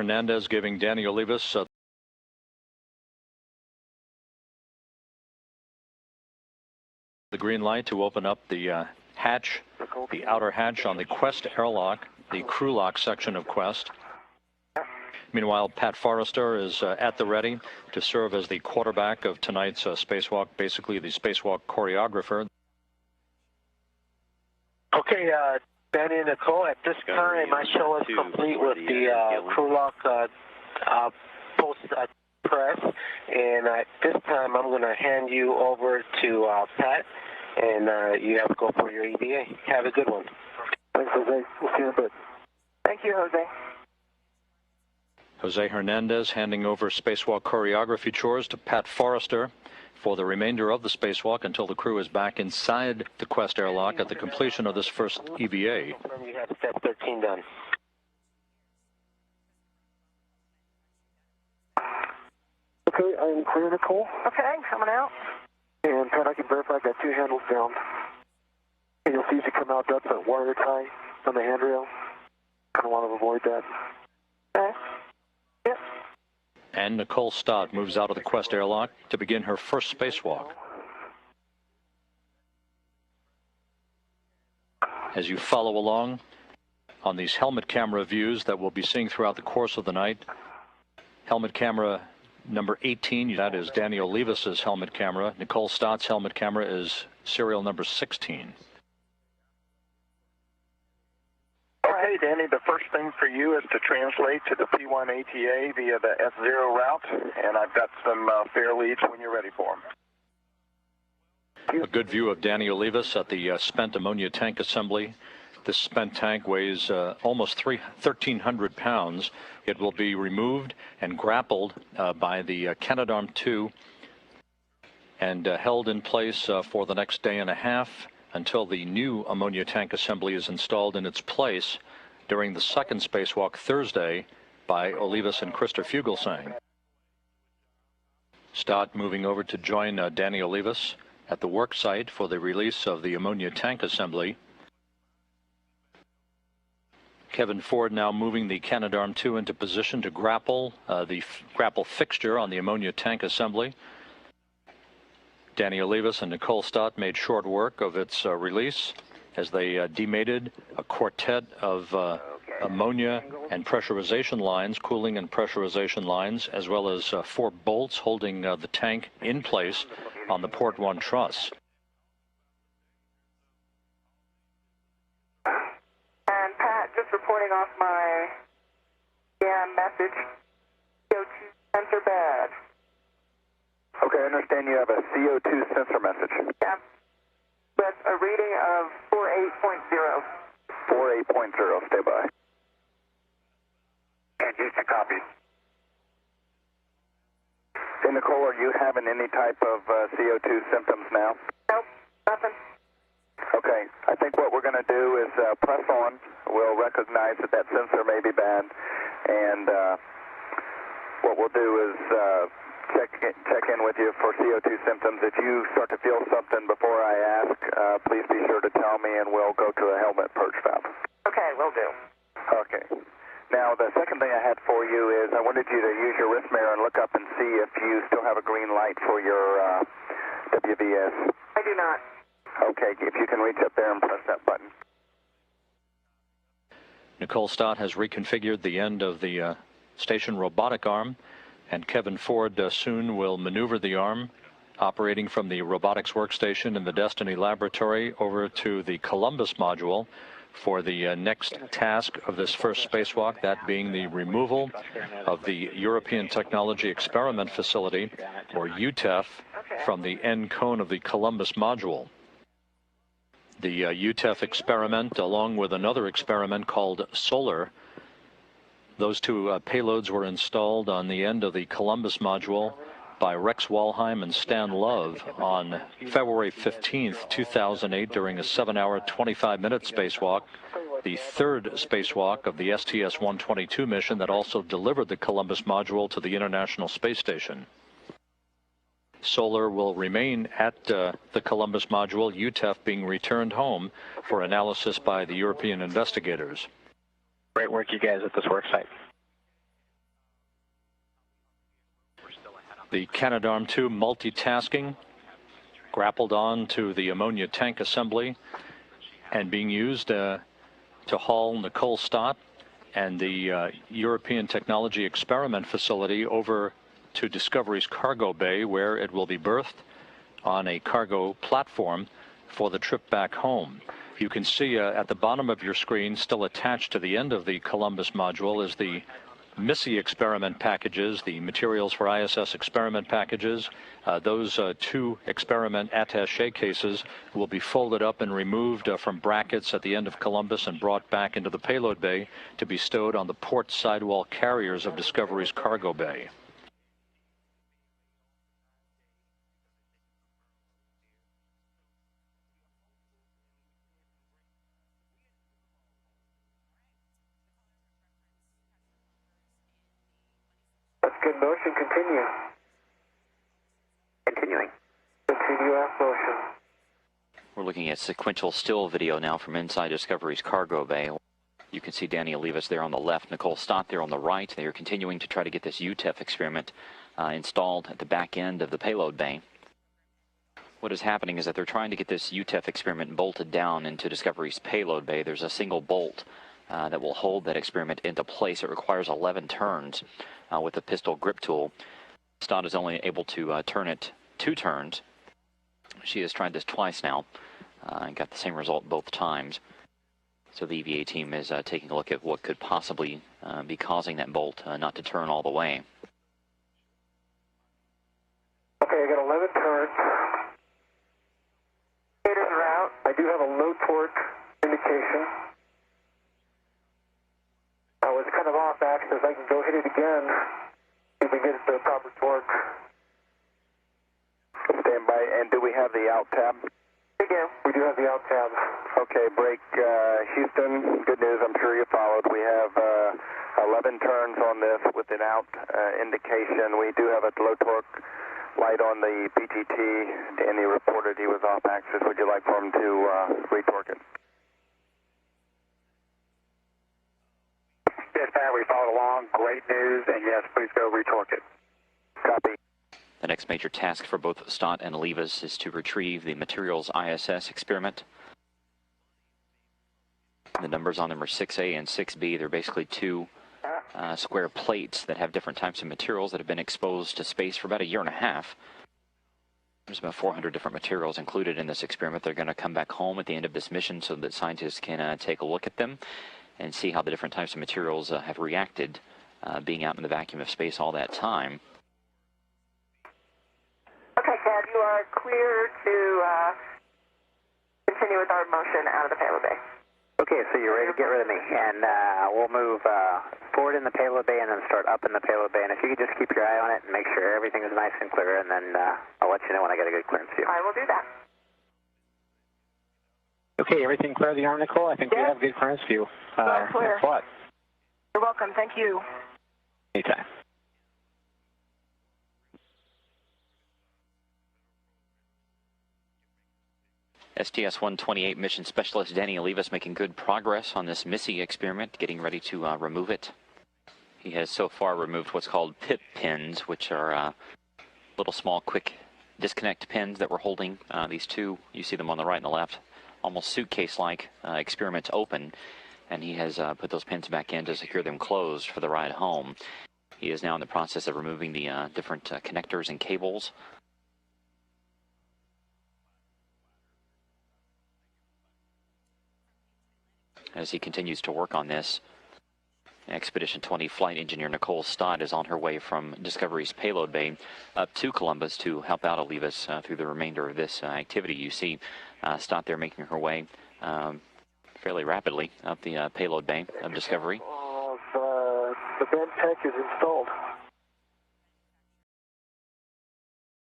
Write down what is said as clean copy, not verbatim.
Hernandez giving Danny Olivas the green light to open up the hatch, the outer hatch on the Quest airlock, the crew lock section of Quest. Meanwhile, Pat Forrester is at the ready to serve as the quarterback of tonight's spacewalk, basically the spacewalk choreographer. Okay, Danny and Nicole, at this time my show is complete with the crew lock post press, and at this time I'm going to hand you over to Pat, and you have to go for your EVA. Have a good one. Thanks, Jose. We'll see you in a bit. Thank you, Jose. Jose Hernandez handing over spacewalk choreography chores to Pat Forrester for the remainder of the spacewalk until the crew is back inside the Quest airlock at the completion of this first EVA. You have step 13 done. Okay, I'm clear, Nicole. Okay, coming out. And Pat, I can verify I got two handles down. And you'll see as you come out, that's a wire tie on the handrail. Kind of want to avoid that. Okay. Yep. And Nicole Stott moves out of the Quest airlock to begin her first spacewalk. As you follow along on these helmet camera views that we'll be seeing throughout the course of the night, helmet camera number 18, that is Danny Olivas' helmet camera. Nicole Stott's helmet camera is serial number 16. Okay, Danny, the first thing for you is to translate to the P1 ATA via the S0 route, and I've got some fare leads when you're ready for them. A good view of Danny Olivas at the spent ammonia tank assembly. This spent tank weighs almost 1,300 pounds. It will be removed and grappled by the Canadarm2 and held in place for the next day and a half until the new ammonia tank assembly is installed in its place during the second spacewalk Thursday by Olivas and Christer Fuglesang. Stott moving over to join Danny Olivas at the work site for the release of the ammonia tank assembly. Kevin Ford now moving the Canadarm2 into position to grapple the grapple fixture on the ammonia tank assembly. Danny Olivas and Nicole Stott made short work of its release as they demated a quartet of ammonia and pressurization lines, cooling and pressurization lines, as well as 4 bolts holding the tank in place on the port 1 truss. And Pat, just reporting off my message. CO2 sensor bad. Okay, I understand you have a CO2 sensor message. Yeah. With a reading of 48.0. 48.0, stay by. And just a copy. Hey, Nicole, are you having any type of CO2 symptoms now? Nope, nothing. Okay, I think what we're going to do is press on. We'll recognize that that sensor may be bad, and what we'll do is check in with you for CO2 symptoms. If you start to feel something before I ask, please be sure to tell me, and we'll go to a helmet purge valve. Okay, will do. Okay. Now, the second thing I had for you is I wanted you to use your wrist mirror and look up and see if you still have a green light for your WVS. I do not. Okay, if you can reach up there and press that button. Nicole Stott has reconfigured the end of the station robotic arm, and Kevin Ford soon will maneuver the arm, operating from the robotics workstation in the Destiny laboratory over to the Columbus module for the next task of this first spacewalk, that being the removal of the European Technology Experiment Facility, or EuTEF, from the end cone of the Columbus module. The EuTEF experiment, along with another experiment called Solar, those two payloads were installed on the end of the Columbus module by Rex Walheim and Stan Love on February 15th, 2008, during a 7-hour, 25-minute spacewalk, the third spacewalk of the STS-128 mission that also delivered the Columbus module to the International Space Station. Solar will remain at the Columbus module, EuTEF being returned home for analysis by the European investigators. Great work, you guys, at this work site. The Canadarm2 multitasking, grappled on to the Ammonia Tank Assembly and being used to haul Nicole Stott and the European Technology Experiment Facility over to Discovery's cargo bay, where it will be berthed on a cargo platform for the trip back home. You can see at the bottom of your screen, still attached to the end of the Columbus module, is the MESSI experiment packages, the materials for ISS experiment packages. Those two experiment attaché cases will be folded up and removed from brackets at the end of Columbus and brought back into the payload bay to be stowed on the port sidewall carriers of Discovery's cargo bay. That's good motion. Continue. Continuing. Continue off motion. We're looking at sequential still video now from inside Discovery's cargo bay. You can see Danny Olivas there on the left, Nicole Stott there on the right. They are continuing to try to get this EuTEF experiment installed at the back end of the payload bay. What is happening is that they're trying to get this EuTEF experiment bolted down into Discovery's payload bay. There's a single bolt that will hold that experiment into place. It requires 11 turns with a pistol grip tool. Stott is only able to turn it 2 turns. She has tried this twice now and got the same result both times. So the EVA team is taking a look at what could possibly be causing that bolt not to turn all the way. Okay, I got 11 turns. Indicators are out. I do have a low torque indication. I was kind of off axis. I can go hit it again if we get the proper torque. Stand by. And do we have the out tab? We do have the out tab. Okay, break Houston. Good news, I'm sure you followed. We have 11 turns on this with an out indication. We do have a low torque light on the BTT. Danny reported he was off axis. Would you like for him to retorque it? Yes, Pat, we followed along. Great news, and yes, please go retorque it. Copy. The next major task for both Stott and Olivas is to retrieve the materials ISS experiment. The numbers on them are 6A and 6B. They're basically 2 square plates that have different types of materials that have been exposed to space for about a year and a half. There's about 400 different materials included in this experiment. They're going to come back home at the end of this mission so that scientists can take a look at them and see how the different types of materials have reacted being out in the vacuum of space all that time. Okay, Ted, you are clear to continue with our motion out of the payload bay. Okay, so you're ready to get rid of me, and we'll move forward in the payload bay and then start up in the payload bay. And if you could just keep your eye on it and make sure everything is nice and clear, and then I'll let you know when I get a good clearance view. I will do that. Okay, everything clear the arm, Nicole? I think we have good clearance view. Clear. Thanks a lot. You're welcome. Thank you. Anytime. STS-128 mission specialist Danny Olivas making good progress on this MESSI experiment, getting ready to remove it. He has so far removed what's called pip pins, which are little small quick disconnect pins that we're holding these two. You see them on the right and the left, almost suitcase-like experiments open, and he has put those pins back in to secure them closed for the ride home. He is now in the process of removing the different connectors and cables. As he continues to work on this, Expedition 20 Flight Engineer Nicole Stott is on her way from Discovery's payload bay up to Columbus to help out Olivas through the remainder of this activity. You see Stott there making her way fairly rapidly up the payload bay of Discovery. The vent tech is installed.